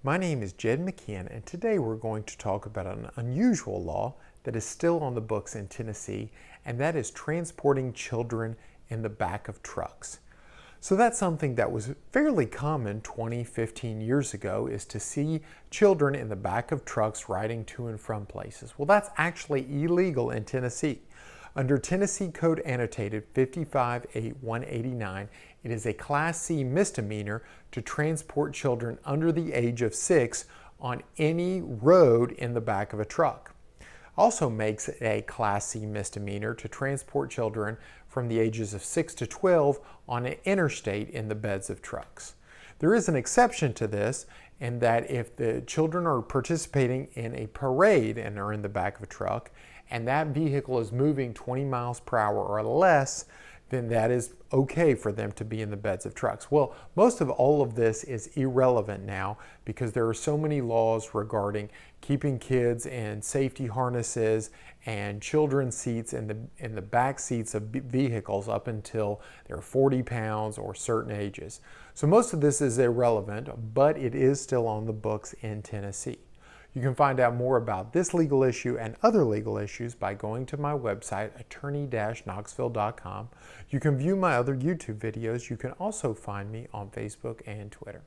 My name is Jed McKeehan, and today we're going to talk about an unusual law that is still on the books in Tennessee, and that is transporting children in the back of trucks. So that's something that was fairly common 15 years ago, is to see children in the back of trucks riding to and from places. Well, that's actually illegal in Tennessee. Under Tennessee Code Annotated 55-189, it is a Class C misdemeanor to transport children under the age of 6 on any road in the back of a truck. Also makes it a Class C misdemeanor to transport children from the ages of 6 to 12 on an interstate in the beds of trucks. There is an exception to this, in that if the children are participating in a parade and are in the back of a truck, and that vehicle is moving 20 miles per hour or less, then that is okay for them to be in the beds of trucks. Well, most of all of this is irrelevant now, because there are so many laws regarding keeping kids in safety harnesses and children's seats in the back seats of vehicles up until they're 40 pounds or certain ages. So most of this is irrelevant, but it is still on the books in Tennessee. You can find out more about this legal issue and other legal issues by going to my website, attorney-knoxville.com. You can view my other YouTube videos. You can also find me on Facebook and Twitter.